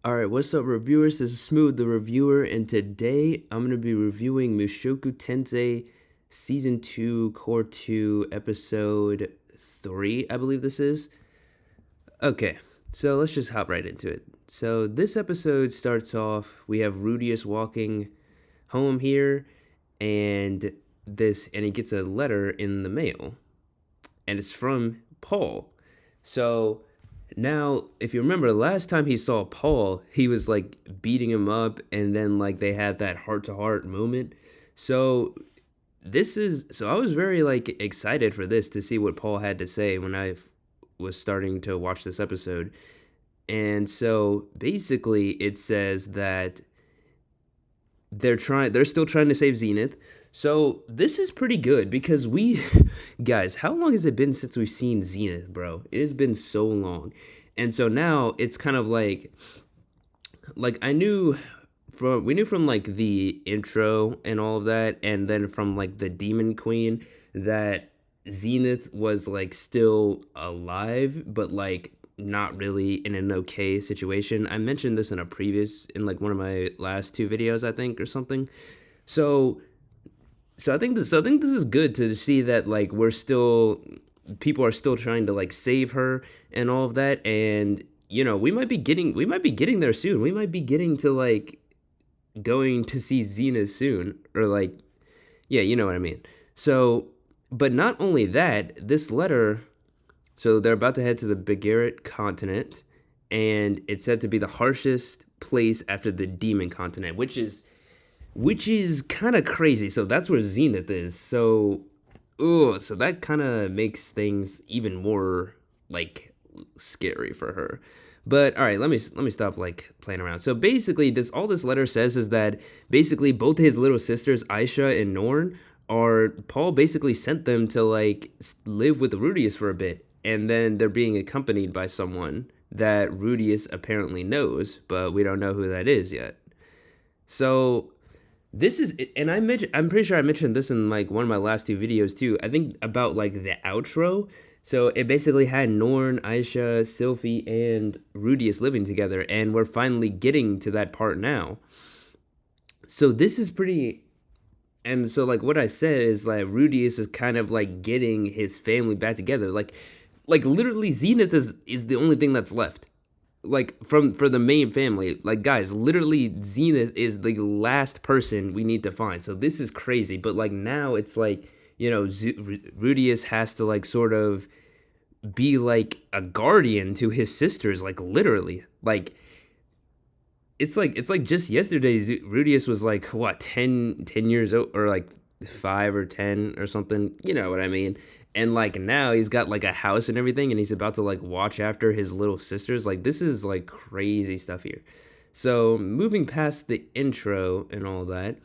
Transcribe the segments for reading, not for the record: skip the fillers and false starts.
All right, what's up, reviewers? This is Smooth, the reviewer, and today I'm going to be reviewing Mushoku Tensei Season 2, Core 2, Episode 3, I believe this is. Okay, so let's just hop right into it. So this episode starts off, we have Rudius walking home here, and he gets a letter in the mail, and it's from Paul. So now, if you remember, last time he saw Paul, he was like beating him up, and then like they had that heart to heart moment. So I was very like excited for this to see what Paul had to say when was starting to watch this episode. And so basically it says that they're still trying to save Zenith. So this is pretty good because guys, how long has it been since we've seen Zenith, bro? It has been so long. And so now it's kind of like we knew from like the intro and all of that, and then from like the Demon Queen, that Zenith was like still alive, but like not really in an okay situation. I mentioned this in like one of my last two videos, I think, or something. So I think this is good to see that like people are still trying to like save her and all of that, and we might be getting there soon. We might be getting to like going to see Xena soon, or like, yeah, you know what I mean. So, but not only that, this letter. So they're about to head to the Begarit continent, and it's said to be the harshest place after the Demon continent, which is kind of crazy. So that's where Zenith is. So that kind of makes things even more like scary for her. But all right, let me stop like playing around. So basically, this letter says is that basically both his little sisters, Aisha and Norn, are Paul basically sent them to like live with Rudius for a bit, and then they're being accompanied by someone that Rudius apparently knows, but we don't know who that is yet. So this is, and I'm pretty sure I mentioned this in like one of my last two videos too. I think about like the outro. So it basically had Norn, Aisha, Sylphie, and Rudius living together, and we're finally getting to that part now. So this is pretty, and so like what I said is like Rudius is kind of like getting his family back together. Like literally Zenith is the only thing that's left, like for the main family. Like guys, literally Zenith is the last person we need to find. So this is crazy. But like now it's like, Rudius has to like sort of be like a guardian to his sisters, like literally. Like it's like just yesterday Rudius was like what, 10 years old, or like 5 or 10 or something, you know what I mean? And like now he's got like a house and everything, and he's about to like watch after his little sisters. Like this is like crazy stuff here. So moving past the intro and all that,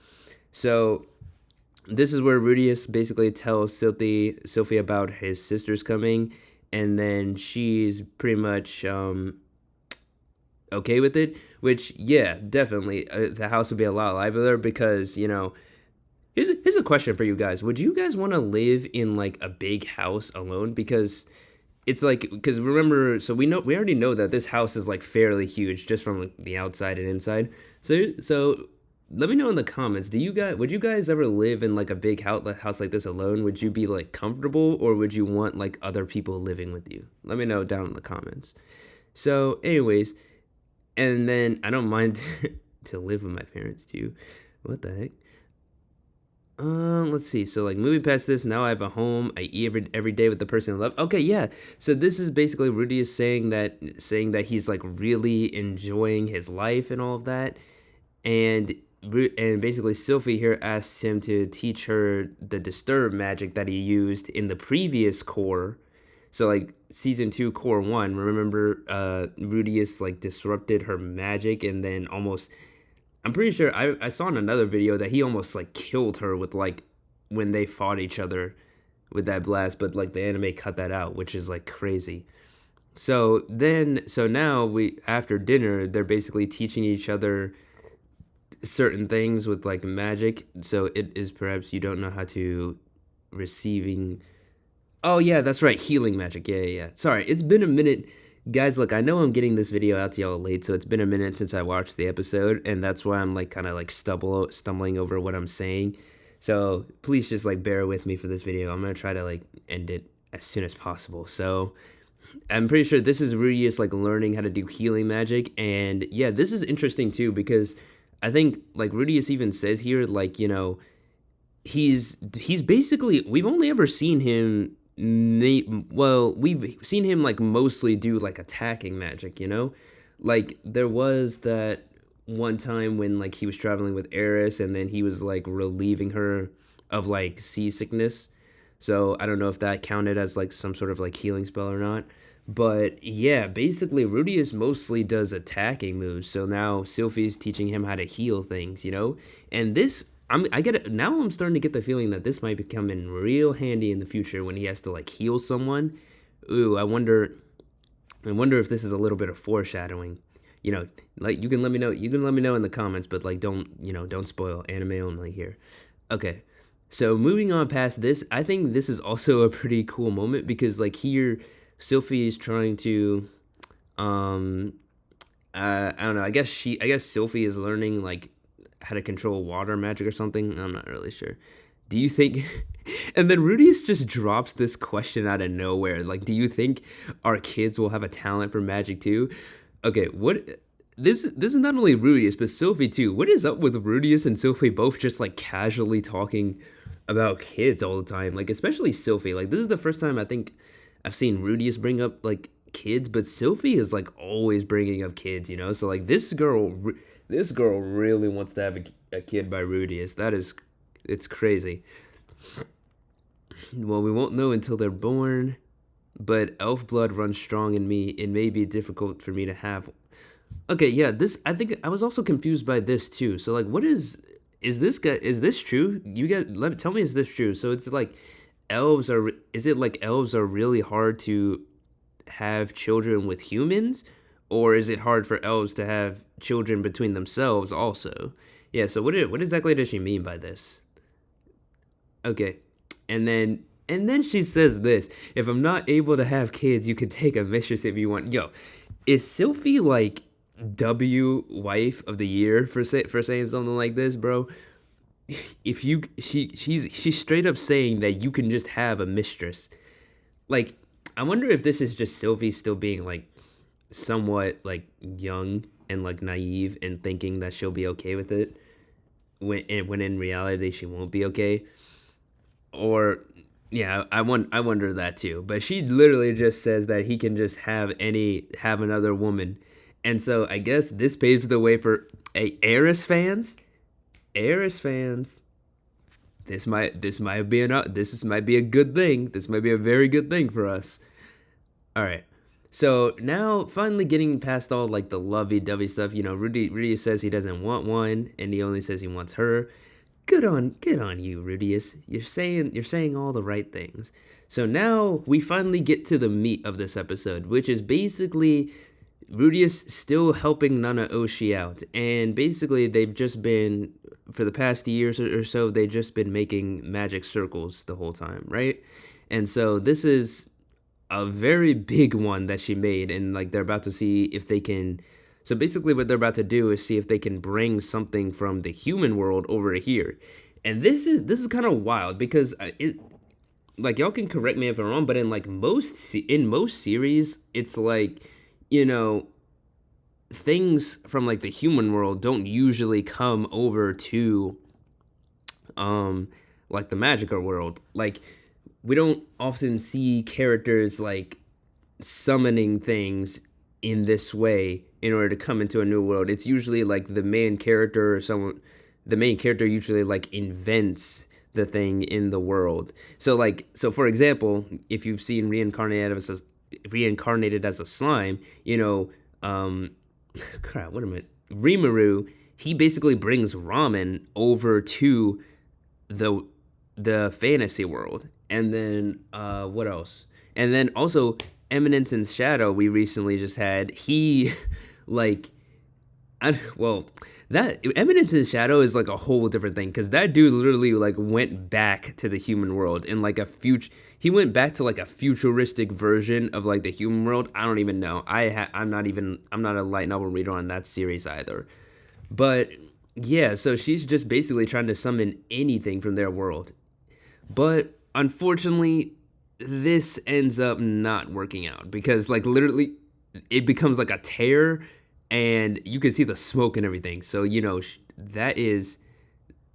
so this is where Rudius basically tells Sylphie about his sisters coming, and then she's pretty much okay with it. Which, yeah, definitely, the house would be a lot livelier because here's a question for you guys. Would you guys want to live in like a big house alone? Because remember, so we already know that this house is like fairly huge just from like the outside and inside. So let me know in the comments. Would you guys ever live in like a big house like this alone? Would you be like comfortable, or would you want like other people living with you? Let me know down in the comments. So anyways, and then I don't mind to live with my parents too. What the heck? Let's see. So like moving past this, now I have a home. I eat every day with the person I love. Okay, yeah. So this is basically Rudy is saying that he's like really enjoying his life and all of that, and basically Sylphie here asks him to teach her the disturb magic that he used in the previous core. So like season 2 core 1, remember Rudius like disrupted her magic, and then almost, I'm pretty sure I saw in another video that he almost like killed her with like when they fought each other with that blast, but like the anime cut that out, which is like crazy. So now we, after dinner, they're basically teaching each other certain things with like magic. So it is, perhaps you don't know how to receiving. Oh yeah, that's right, healing magic. Yeah. Sorry, it's been a minute, Guys, look, I know I'm getting this video out to y'all late, so it's been a minute since I watched the episode, and that's why I'm like kind of like stumbling over what I'm saying. So please just like bear with me for this video. I'm gonna try to like end it as soon as possible. So I'm pretty sure this is Rudius like learning how to do healing magic, and yeah, this is interesting too because I think like Rudius even says here like he's basically we've only ever seen him well, we've seen him like mostly do like attacking magic, like there was that one time when like he was traveling with Eris and then he was like relieving her of like seasickness. So I don't know if that counted as like some sort of like healing spell or not. But yeah, basically Rudius mostly does attacking moves. So now Sylphie's teaching him how to heal things. And this I get it now. I'm starting to get the feeling that this might become in real handy in the future when he has to like heal someone. Ooh, I wonder if this is a little bit of foreshadowing. Like you can let me know. You can let me know in the comments, but like don't spoil. Anime only here. Okay. So moving on past this, I think this is also a pretty cool moment because like here Sylphie is trying to um I don't know. I guess Sylphie is learning like how to control water magic or something. I'm not really sure. Do you think? And then Rudius just drops this question out of nowhere. Like, do you think our kids will have a talent for magic too? Okay, what? This is not only Rudius but Sylphie too. What is up with Rudius and Sylphie both just like casually talking about kids all the time? Like, especially Sylphie. Like, this is the first time I think I've seen Rudius bring up like kids, but Sylphie is like always bringing up kids. So like this girl really wants to have a kid by Rudius. It's crazy. Well, we won't know until they're born, but elf blood runs strong in me. It may be difficult for me to have. Okay, yeah, I think I was also confused by this too. So like, is this true? You guys, tell me, is this true? So it's like, is it like elves are really hard to have children with humans, or is it hard for elves to have children between themselves also? Yeah, so what exactly does she mean by this? Okay. And then she says this, if I'm not able to have kids, you could take a mistress if you want. Yo, is Sylphie like W wife of the year for saying something like this, bro? If you she's straight up saying that you can just have a mistress. Like, I wonder if this is just Sylvie still being like somewhat like young and like naive and thinking that she'll be okay with it when in reality she won't be okay. Or yeah, I wonder that too. But she literally just says that he can just have another woman. And so I guess this paves the way for Eris fans. Eris fans. This might be a good thing. This might be a very good thing for us. All right. So now, finally getting past all like the lovey-dovey stuff, Rudy says he doesn't want one, and he only says he wants her. Good on you, Rudius. You're saying all the right things. So now we finally get to the meat of this episode, which is basically Rudius still helping Nanahoshi out, and basically they've just been for the past years or so they've just been making magic circles the whole time, right? And so this is a very big one that she made, and like they're about to see if they can. So basically what they're about to do is see if they can bring something from the human world over here. And this is kind of wild because like y'all can correct me if I'm wrong, but in most series it's like, you know, things from like the human world don't usually come over to like the magical world. Like we don't often see characters like summoning things in this way in order to come into a new world. It's usually like the main character or someone the main character usually like invents the thing in the world. So for example, if you've seen reincarnated as a slime, crap, what am I? Rimuru, he basically brings ramen over to the fantasy world. And then what else? And then also Eminence and Shadow we recently just had. He like Well, that Eminence in Shadow is like a whole different thing because that dude literally like went back to the human world in like a future. He went back to like a futuristic version of like the human world. I don't even know. I'm not a light novel reader on that series either. But yeah, so she's just basically trying to summon anything from their world. But unfortunately, this ends up not working out because like literally it becomes like a tear and you can see the smoke and everything. So, that is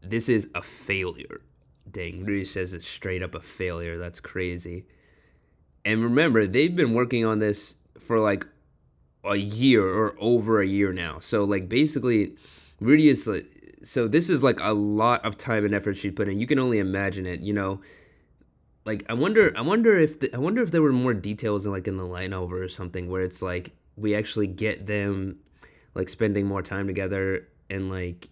this is a failure. Dang, Rui says it's straight up a failure. That's crazy. And remember, they've been working on this for like a year or over a year now. So like basically Rudy is like so this is like a lot of time and effort she put in. You can only imagine it. Like I wonder if there were more details in like in the light novel or something where it's like we actually get them like spending more time together and like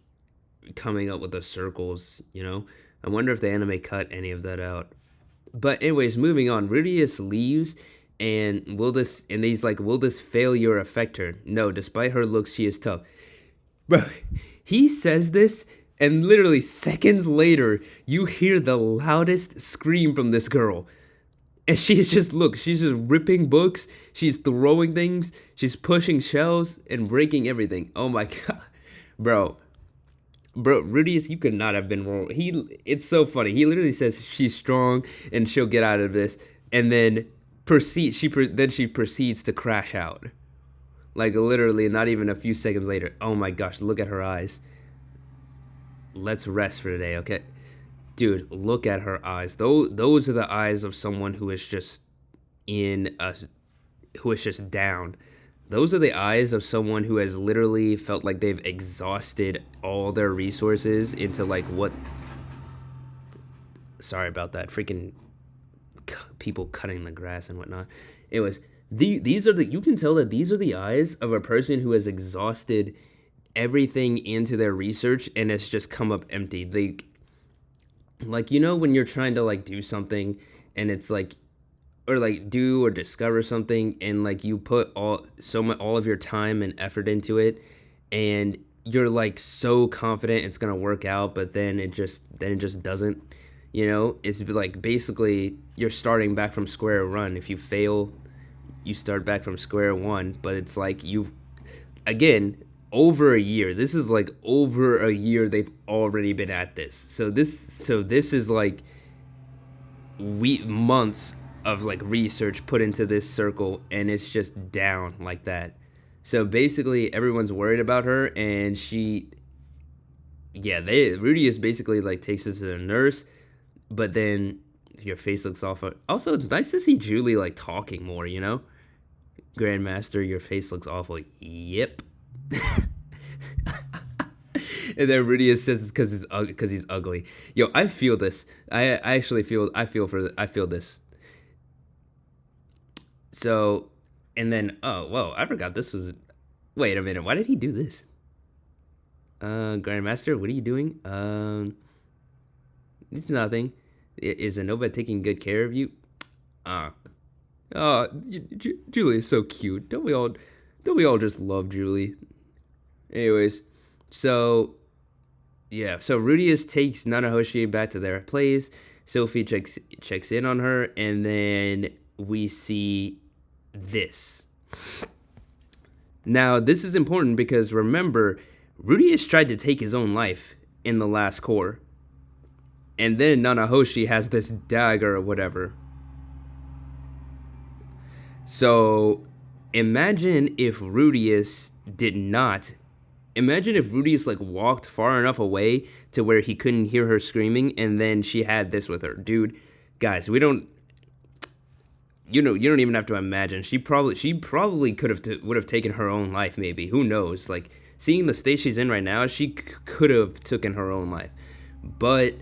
coming up with the circles. I wonder if the anime cut any of that out. But anyways, moving on. Rudius leaves, and he's like, will this failure affect her? No, despite her looks, she is tough. Bro, he says this, and literally seconds later, you hear the loudest scream from this girl. And she's just ripping books, she's throwing things, she's pushing shelves, and breaking everything. Oh my god. Bro, Rudius, you could not have been wrong. It's so funny. He literally says she's strong and she'll get out of this, and then she proceeds to crash out. Like literally, not even a few seconds later. Oh my gosh, look at her eyes. Let's rest for today, okay? Dude, look at her eyes. Those are the eyes of someone who is just who is just down. Those are the eyes of someone who has literally felt like they've exhausted all their resources into like what. Sorry about that. Freaking people cutting the grass and whatnot. Anyways, these are you can tell that these are the eyes of a person who has exhausted everything into their research and it's just come up empty. They like when you're trying to like do something and it's like or like do or discover something and like you put all of your time and effort into it and you're like so confident it's gonna work out, but then it just doesn't. It's like basically you're starting back from square one. If you fail, you start back from square one. But it's like again, over a year. This is like over a year they've already been at this. So this is like months of like research put into this circle and it's just down like that. So basically everyone's worried about her and Rudy is basically like takes her to the nurse, but then your face looks awful. Also, it's nice to see Julie like talking more. Grandmaster, your face looks awful. Yep. And then Rudius says it's because he's ugly. Yo, I feel this. I actually feel this. So, and then I forgot this was. Wait a minute, why did he do this? Grandmaster, what are you doing? It's nothing. Is Anova taking good care of you? Julie is so cute. Don't we all just love Julie? Anyways, so Rudius takes Nanahoshi back to their place. Sylphie checks in on her, and then we see this. Now, this is important because remember, Rudius tried to take his own life in the last core. And then Nanahoshi has this dagger or whatever. So, imagine if Rudius like walked far enough away to where he couldn't hear her screaming and then she had this with her. Dude, guys, you don't even have to imagine. She probably would have taken her own life maybe. Who knows? Like seeing the state she's in right now, she could have taken her own life. But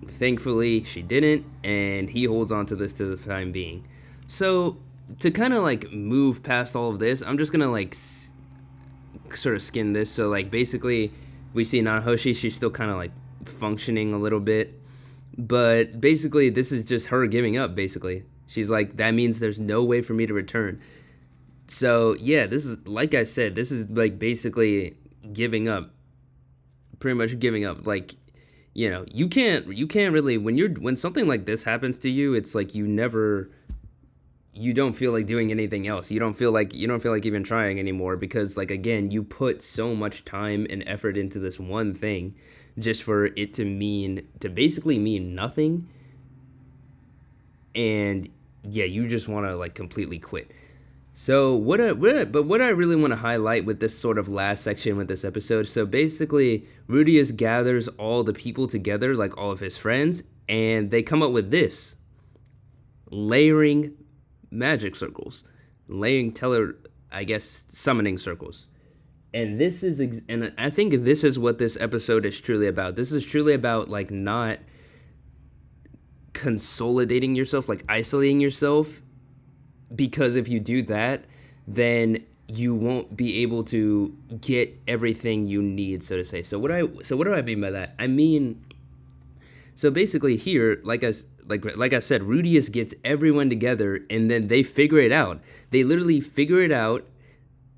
thankfully she didn't, and he holds on to this to the time being. So to kind of like move past all of this, I'm just gonna like sort of skin this. So like basically we see Nanahoshi, she's still kind of like functioning a little bit, but basically this is just her giving up. Basically she's like, that means there's no way for me to return. So yeah, this is like I said, this is like basically giving up, pretty much giving up. Like, you can't really, when something like this happens to you, it's like you don't feel like doing anything else. You don't feel like even trying anymore, because, like, again, you put so much time and effort into this one thing just for it to basically mean nothing. And yeah, you just want to, like, completely quit. So what I really want to highlight with this sort of last section with this episode, so basically Rudius gathers all the people together, like all of his friends, and they come up with this: layering magic circles, layering summoning circles. And and I think this is what this episode is truly about. This is truly about, like, not consolidating yourself, like isolating yourself, because if you do that, then you won't be able to get everything you need, so to say. So what do I mean by that? I mean, so basically here, like I said, Rudius gets everyone together, and then they figure it out. They literally figure it out.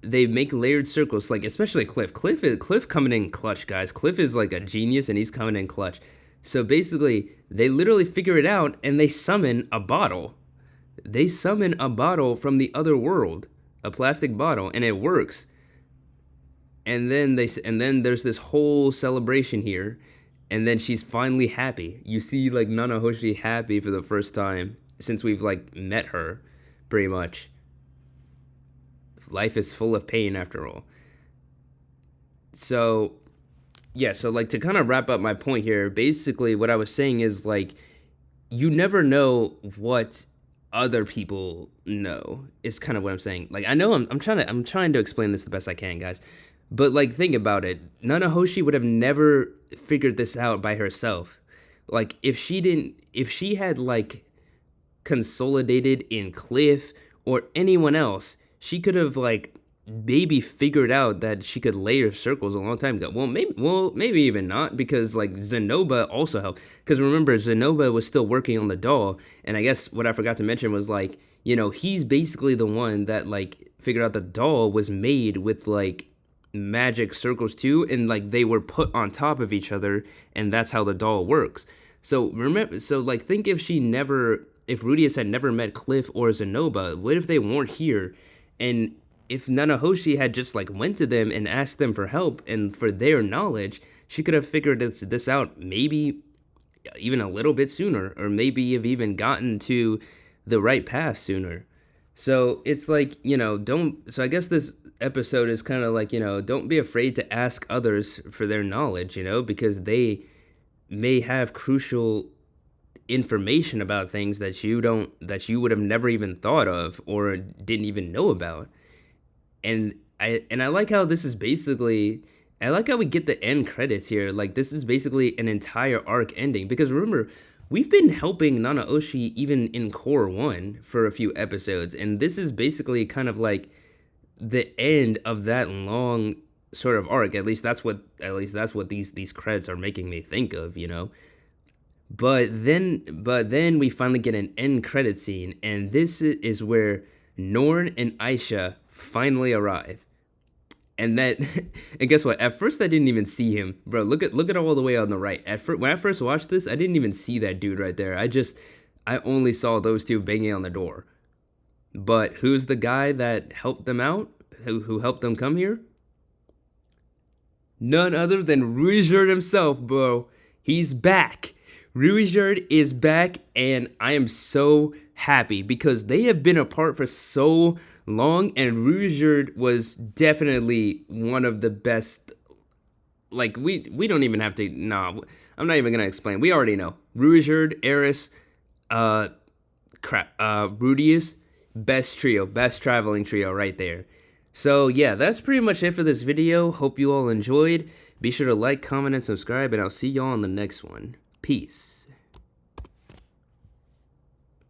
They make layered circles, like, especially Cliff. Cliff coming in clutch, guys. Cliff is like a genius, and he's coming in clutch. So basically, they literally figure it out, and they summon a bottle. They summon a bottle from the other world, a plastic bottle, and it works. And then there's this whole celebration here, and then she's finally happy. You see, like, Nanahoshi happy for the first time since we've, like, met her, pretty much. Life is full of pain, after all. So, yeah, so, like, to kind of wrap up my point here, basically what I was saying is, like, you never know what other people know, is kind of what I'm saying. Like, I know I'm trying to explain this the best I can, guys. But, like, think about it. Nanahoshi would have never figured this out by herself. Like, if she had, like, consolidated in Cliff or anyone else, she could have, like, maybe figured out that she could layer circles a long time ago. Maybe even not, because, like, Zenoba also helped. Because remember, Zenoba was still working on the doll, and I guess what I forgot to mention was, like, he's basically the one that, like, figured out the doll was made with, like, magic circles too, and, like, they were put on top of each other, and that's how the doll works. So like, think if Rudius had never met Cliff or Zenoba, what if they weren't here? And if Nanahoshi had just, like, went to them and asked them for help and for their knowledge, she could have figured this out maybe even a little bit sooner, or maybe have even gotten to the right path sooner. So it's like, so I guess this episode is kind of like, don't be afraid to ask others for their knowledge, because they may have crucial information about things that you would have never even thought of or didn't even know about. And I like how this is basically, I like how we get the end credits here. Like, this is basically an entire arc ending, because remember, we've been helping Nanahoshi even in Core 1 for a few episodes, and this is basically kind of like the end of that long sort of arc. At least that's what these credits are making me think of, But then we finally get an end credit scene, and this is where Norn and Aisha finally arrive. And and guess what? At first, I didn't even see him, bro. Look at all the way on the right. When I first watched this, I didn't even see that dude right there. I only saw those two banging on the door. But who's the guy that helped them out? Who helped them come here? None other than Ruijerd himself, bro. He's back. Ruijerd is back, and I am so happy because they have been apart for so long, and Ruijerd was definitely one of the best. Like, we don't even have to. Nah, I'm not even gonna explain. We already know. Ruijerd, Eris, Rudius, best traveling trio right there. So yeah, that's pretty much it for this video. Hope you all enjoyed. Be sure to like, comment, and subscribe, and I'll see y'all on the next one. Peace.